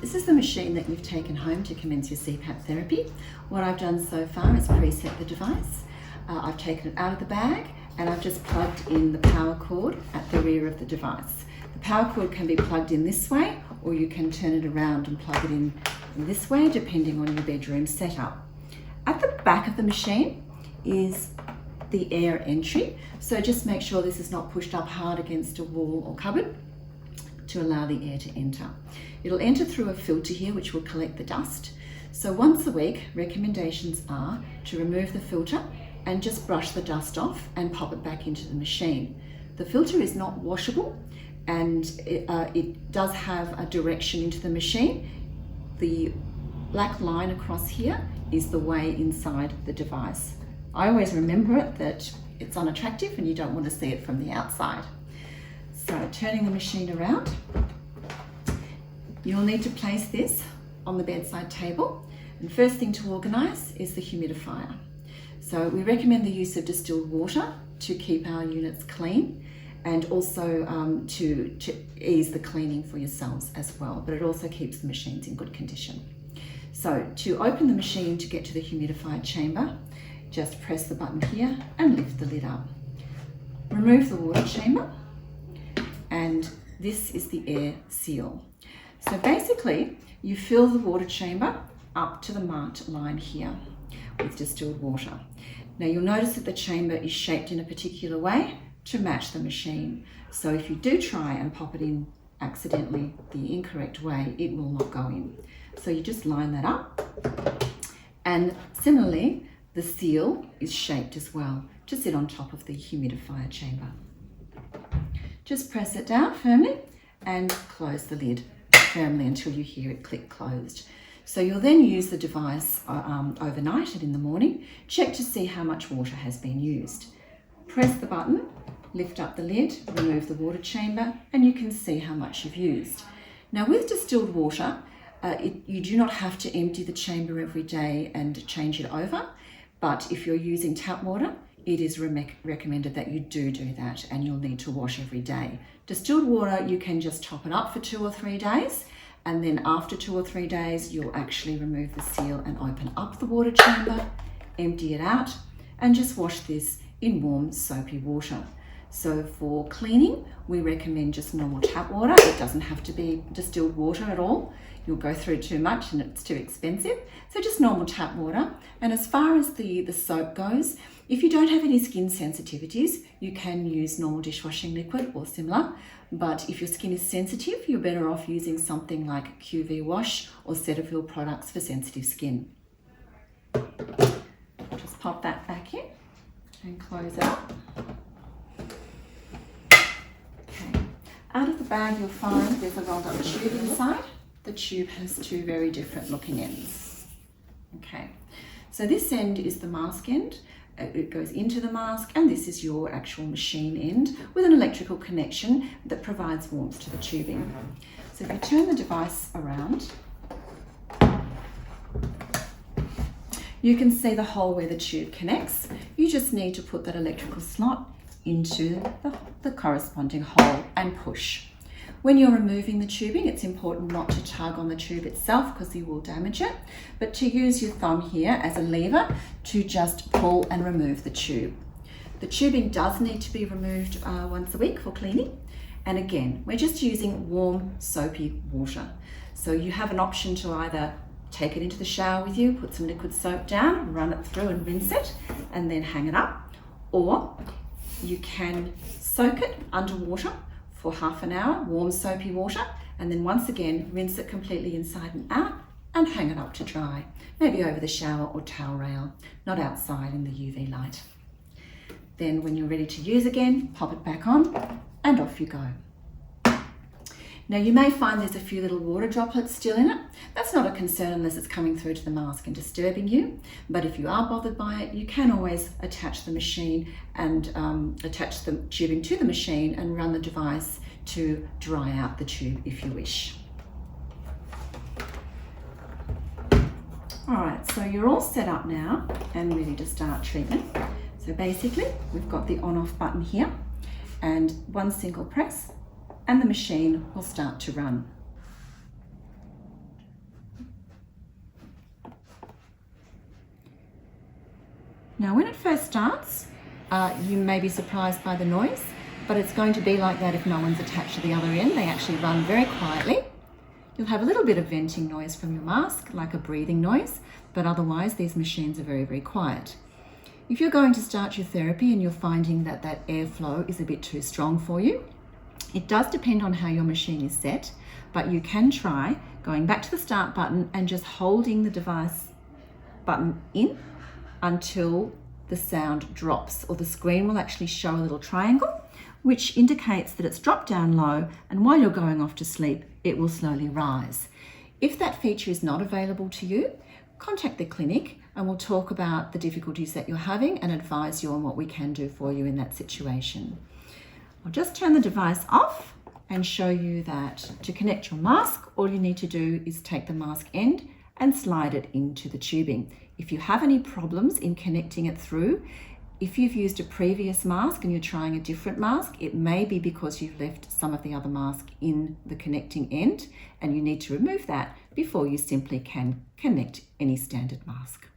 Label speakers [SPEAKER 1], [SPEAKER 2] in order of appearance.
[SPEAKER 1] This is the machine that you've taken home to commence your CPAP therapy. What I've done so far is preset the device. I've taken it out of the bag and I've just plugged in the power cord at the rear of the device. The power cord can be plugged in this way, or you can turn it around and plug it in this way, depending on your bedroom setup. At the back of the machine is the air entry, so just make sure this is not pushed up hard against a wall or cupboard to allow the air to enter. It'll enter through a filter here which will collect the dust. So once a week, recommendations are to remove the filter and just brush the dust off and pop it back into the machine. The filter is not washable and it does have a direction into the machine. The black line across here is the way inside the device. I always remember it that it's unattractive and you don't want to see it from the outside. So turning the machine around, you'll need to place this on the bedside table. And first thing to organise is the humidifier. So we recommend the use of distilled water to keep our units clean, and also to ease the cleaning for yourselves as well, but it also keeps the machines in good condition. So to open the machine to get to the humidified chamber, just press the button here and lift the lid up. Remove the water chamber, and this is the air seal. So basically, you fill the water chamber up to the marked line here with distilled water. Now you'll notice that the chamber is shaped in a particular way to match the machine. So if you do try and pop it in accidentally the incorrect way, it will not go in. So you just line that up. And similarly, the seal is shaped as well to sit on top of the humidifier chamber. Just press it down firmly and close the lid firmly until you hear it click closed. So you'll then use the device overnight and in the morning. Check to see how much water has been used. Press the button, lift up the lid, remove the water chamber, and you can see how much you've used. Now with distilled water, you do not have to empty the chamber every day and change it over, but if you're using tap water, it is recommended that you do that, and you'll need to wash every day. Distilled water, you can just top it up for 2 or 3 days, and then after 2 or 3 days, you'll actually remove the seal and open up the water chamber, empty it out, and just wash this in warm soapy water. So for cleaning, we recommend just normal tap water. It doesn't have to be distilled water at all. You'll go through too much and it's too expensive. So just normal tap water. And as far as the soap goes, if you don't have any skin sensitivities, you can use normal dishwashing liquid or similar. But if your skin is sensitive, you're better off using something like QV Wash or Cetaphil products for sensitive skin. Just pop that back in and close it up. Okay. Out of the bag, you'll find there's a rolled up tube inside. The tube has 2 very different looking ends. Okay, so this end is the mask end. It goes into the mask, and this is your actual machine end with an electrical connection that provides warmth to the tubing. So if you turn the device around, you can see the hole where the tube connects. You just need to put that electrical slot into the corresponding hole and push. When you're removing the tubing, it's important not to tug on the tube itself because you will damage it, but to use your thumb here as a lever to just pull and remove the tube. The tubing does need to be removed once a week for cleaning. And again, we're just using warm, soapy water. So you have an option to either take it into the shower with you, put some liquid soap down, run it through and rinse it, and then hang it up. Or you can soak it underwater for half an hour, warm soapy water, and then once again rinse it completely inside and out and hang it up to dry, maybe over the shower or towel rail, not outside in the UV light. Then when you're ready to use again, pop it back on and off you go. Now you may find there's a few little water droplets still in it. That's not a concern unless it's coming through to the mask and disturbing you. But if you are bothered by it, you can always attach the machine and attach the tubing to the machine and run the device to dry out the tube if you wish. All right, so you're all set up now and ready to start treatment. So basically, we've got the on-off button here, and one single press and the machine will start to run. Now when it first starts, you may be surprised by the noise, but it's going to be like that if no one's attached to the other end. They actually run very quietly. You'll have a little bit of venting noise from your mask, like a breathing noise, but otherwise these machines are very, very quiet. If you're going to start your therapy and you're finding that that airflow is a bit too strong for you, it does depend on how your machine is set, but you can try going back to the start button and just holding the device button in until the sound drops, or the screen will actually show a little triangle which indicates that it's dropped down low, and while you're going off to sleep it will slowly rise. If that feature is not available to you, contact the clinic and we'll talk about the difficulties that you're having and advise you on what we can do for you in that situation. I'll just turn the device off and show you that to connect your mask, all you need to do is take the mask end and slide it into the tubing. If you have any problems in connecting it through, if you've used a previous mask and you're trying a different mask, it may be because you've left some of the other mask in the connecting end and you need to remove that before you simply can connect any standard mask.